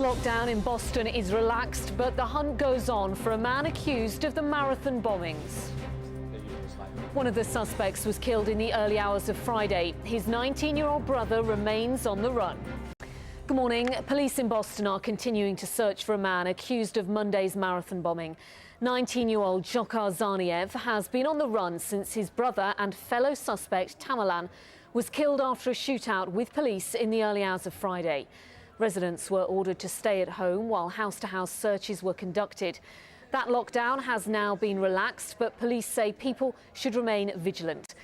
lockdown in Boston is relaxed, but the hunt goes on for a man accused of the marathon bombings. One of the suspects was killed in the early hours of Friday. His 19-year-old brother remains on the run. Good morning. Police in Boston are continuing to search for a man accused of Monday's marathon bombing. 19-year-old Dzhokhar Zaniev has been on the run since his brother and fellow suspect Tamerlan was killed after a shootout with police in the early hours of Friday. Residents were ordered to stay at home while house-to-house searches were conducted. That lockdown has now been relaxed, but police say people should remain vigilant.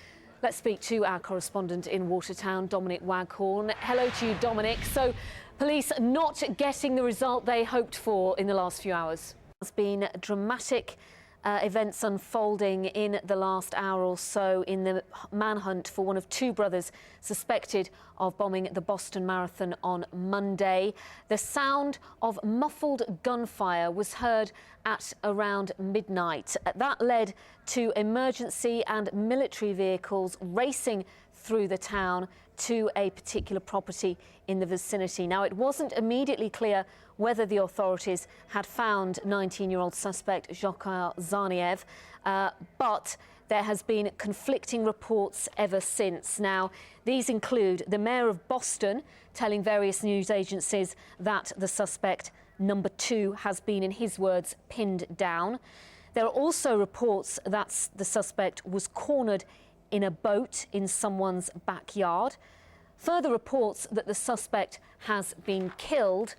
Let's speak to our correspondent in Watertown, Dominic Waghorn. Hello to you, Dominic. So, police not getting the result they hoped for in the last few hours. There's been dramatic events unfolding in the last hour or so in the manhunt for one of two brothers suspected of bombing the Boston Marathon on Monday. The sound of muffled gunfire was heard at around midnight. That led to emergency and military vehicles racing through the town to a particular property in the vicinity. Now, it wasn't immediately clear whether the authorities had found 19-year-old suspect Dzhokhar Zaniev, but there has been conflicting reports ever since. Now, these include the mayor of Boston telling various news agencies that the suspect number 2 has been, in his words, pinned down. There are also reports that the suspect was cornered in a boat in someone's backyard. Further reports that the suspect has been killed,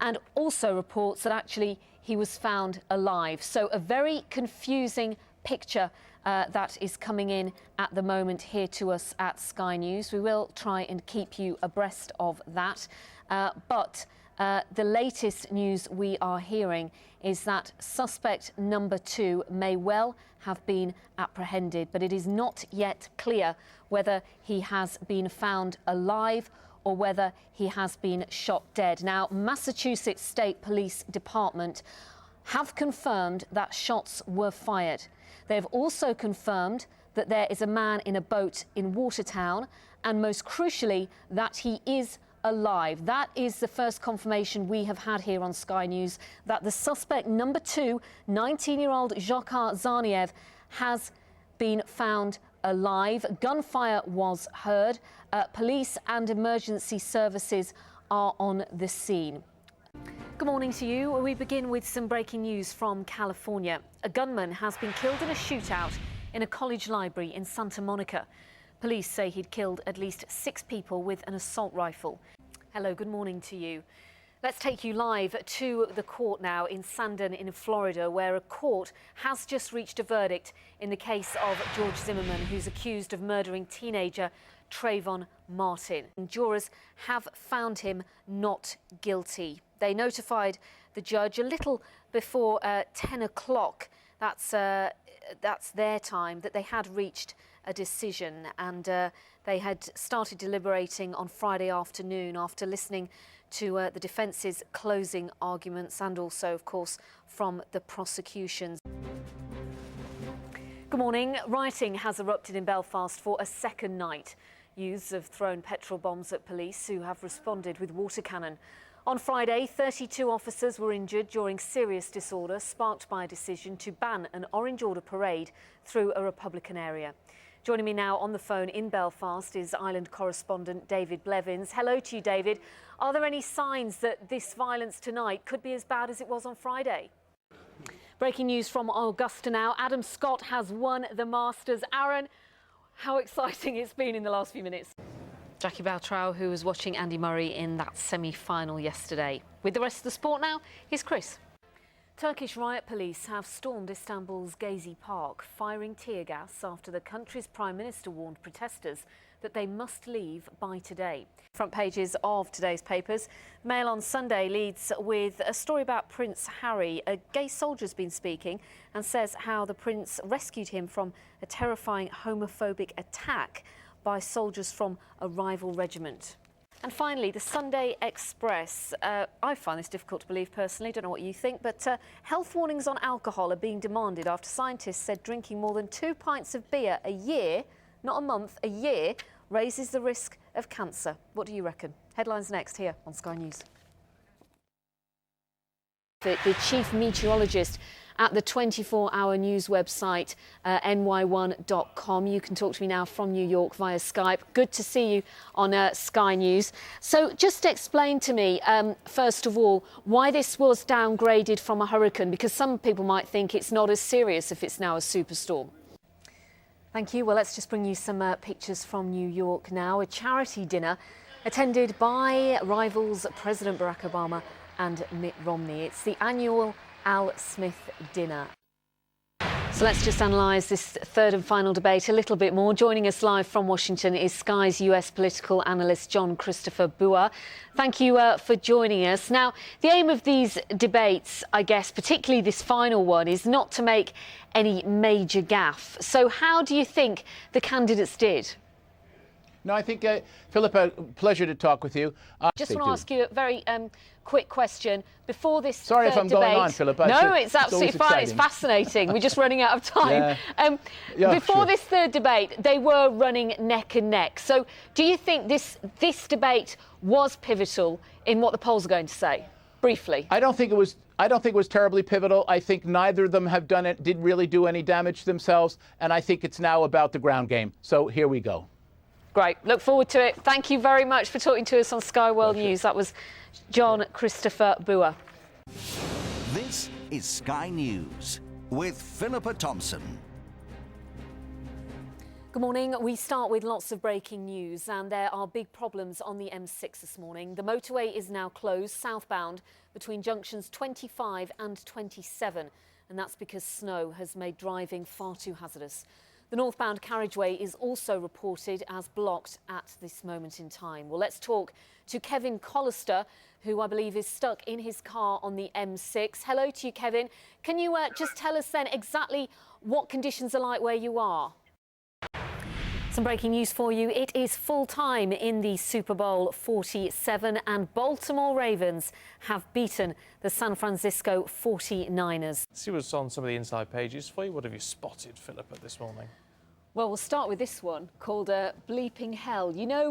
and also reports that actually he was found alive. So a very confusing picture that is coming in at the moment here to us at Sky News. We will try and keep you abreast of that. But the latest news we are hearing is that suspect number 2 may well have been apprehended, but it is not yet clear whether he has been found alive or whether he has been shot dead. Now, Massachusetts State Police Department have confirmed that shots were fired. They've also confirmed that there is a man in a boat in Watertown, and most crucially, that he is alive. That is the first confirmation we have had here on Sky News, that the suspect number 2, 19-year-old Dzhokhar Zaniev, has been found alive. Gunfire was heard. Police and emergency services are on the scene. Good morning to you. We begin with some breaking news from California. A gunman has been killed in a shootout in a college library in Santa Monica. Police say he'd killed at least 6 people with an assault rifle. Hello, good morning to you. Let's take you live to the court now in Sandon in Florida, where a court has just reached a verdict in the case of George Zimmerman, who's accused of murdering teenager Trayvon Martin. And jurors have found him not guilty. They notified the judge a little before 10 o'clock. That's their time, that they had reached a decision, and they had started deliberating on Friday afternoon after listening to the defence's closing arguments and also, of course, from the prosecution's. Good morning. Rioting has erupted in Belfast for a second night. Youths have thrown petrol bombs at police, who have responded with water cannon. On Friday, 32 officers were injured during serious disorder sparked by a decision to ban an Orange Order parade through a Republican area. Joining me now on the phone in Belfast is Ireland correspondent David Blevins. Hello to you, David. Are there any signs that this violence tonight could be as bad as it was on Friday? Breaking news from Augusta now. Adam Scott has won the Masters. Aaron, how exciting it's been in the last few minutes. Jackie Baltrow, who was watching Andy Murray in that semi-final yesterday. With the rest of the sport now, here's Chris. Turkish riot police have stormed Istanbul's Gezi Park, firing tear gas after the country's Prime Minister warned protesters that they must leave by today. Front pages of today's papers. Mail on Sunday leads with a story about Prince Harry. A gay soldier's been speaking and says how the prince rescued him from a terrifying homophobic attack by soldiers from a rival regiment. And finally, the Sunday Express. I find this difficult to believe personally, don't know what you think, but health warnings on alcohol are being demanded after scientists said drinking more than 2 pints of beer a year, not a month, a year, raises the risk of cancer. What do you reckon? Headlines next here on Sky News. the chief meteorologist at the 24-hour news website ny1.com. You can talk to me now from New York via Skype. Good to see you on Sky News. So just explain to me, first of all, why this was downgraded from a hurricane, because some people might think it's not as serious if it's now a superstorm. Thank you. Well, let's just bring you some pictures from New York now. A charity dinner attended by rivals President Barack Obama and Mitt Romney. It's the annual Al Smith dinner. So let's just analyse this third and final debate a little bit more. Joining us live from Washington is Sky's US political analyst John Christopher Bua. Thank you for joining us. Now, the aim of these debates, I guess, particularly this final one, is not to make any major gaffe. So how do you think the candidates did? No, I think, Philippa, pleasure to talk with you. Just want to ask you a very quick question. Before this Sorry if I'm debate, going on, Philippa. No, it's absolutely fine. It's fascinating. We're just running out of time. Before this third debate, they were running neck and neck. So do you think this debate was pivotal in what the polls are going to say? Briefly. I don't think it was terribly pivotal. I think neither of them did really do any damage to themselves, and I think it's now about the ground game. So here we go. Great. Look forward to it. Thank you very much for talking to us on Sky World News. That was John Christopher Bua. This is Sky News with Philippa Tomson. Good morning. We start with lots of breaking news, and there are big problems on the M6 this morning. The motorway is now closed southbound between junctions 25 and 27, and that's because snow has made driving far too hazardous. The northbound carriageway is also reported as blocked at this moment in time. Well, let's talk to Kevin Collister, who I believe is stuck in his car on the M6. Hello to you, Kevin. Can you just tell us then exactly what conditions are like where you are? Some breaking news for you. It is full time in the Super Bowl 47 and Baltimore Ravens have beaten the San Francisco 49ers. See what's on some of the inside pages for you. What have you spotted, Philippa, this morning? Well, we'll start with this one called Bleeping Hell. You know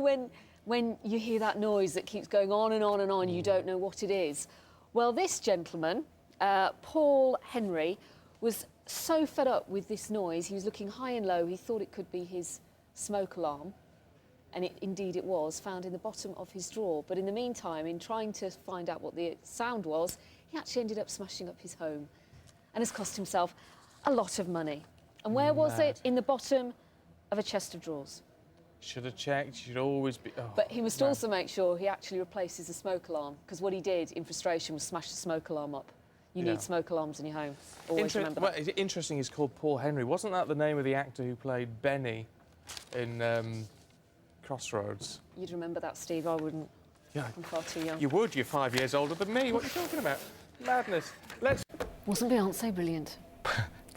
when you hear that noise that keeps going on and on and on, you don't know what it is. Well, this gentleman, Paul Henry, was so fed up with this noise. He was looking high and low. He thought it could be his smoke alarm, and indeed it was, found in the bottom of his drawer. But in the meantime, in trying to find out what the sound was, he actually ended up smashing up his home and has cost himself a lot of money. And where was it? In the bottom of a chest of drawers. Should have checked. Should always be. Oh, but he must also make sure he actually replaces the smoke alarm, because what he did in frustration was smash the smoke alarm up. You need smoke alarms in your home. Always remember that. Well, interesting, he's called Paul Henry. Wasn't that the name of the actor who played Benny in Crossroads? You'd remember that, Steve. I wouldn't. Yeah. I'm far too young. You would. You're 5 years older than me. What are you talking about? Madness. Wasn't Beyonce brilliant?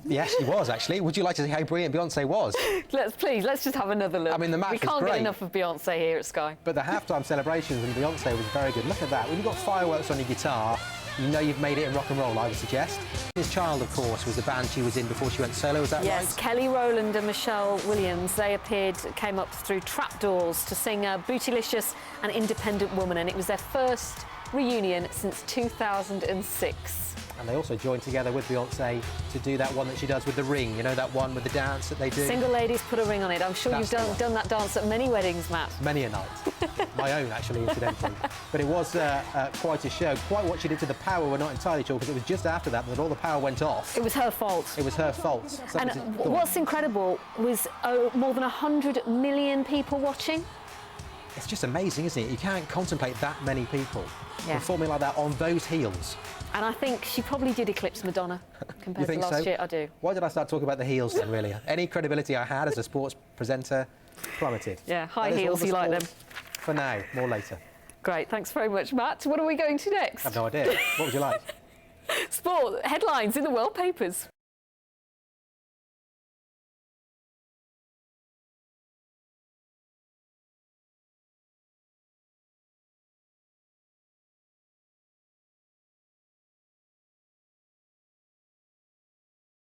Yes, she was, actually. Would you like to see how brilliant Beyonce was? Let's just have another look. I mean, the match was great. We can't get enough of Beyonce here at Sky. But the halftime celebrations and Beyonce was very good. Look at that. When you've got fireworks on your guitar, you know you've made it in rock and roll, I would suggest. His Child, of course, was the band she was in before she went solo, is that right? Yes, Kelly Rowland and Michelle Williams, they came up through trapdoors to sing Bootylicious and Independent Woman, and it was their first reunion since 2006. And they also joined together with Beyonce to do that one that she does with the ring, you know, that one with the dance that they do. Single ladies put a ring on it. I'm sure you've done that dance at many weddings, Matt. Many a night. My own, actually, incidentally. But it was quite a show. Quite what she did to the power, we're not entirely sure, because it was just after that all the power went off. It was her fault. It was her fault. So and what's incredible was more than 100 million people watching. It's just amazing, isn't it? You can't contemplate that many people performing like that on those heels. And I think she probably did eclipse Madonna compared to last year. I do. Why did I start talking about the heels then, really? Any credibility I had as a sports presenter plummeted. Yeah, high heels, you like them. For now, more later. Great, thanks very much, Matt. What are we going to next? I have no idea. What would you like? Sport, headlines in the world papers.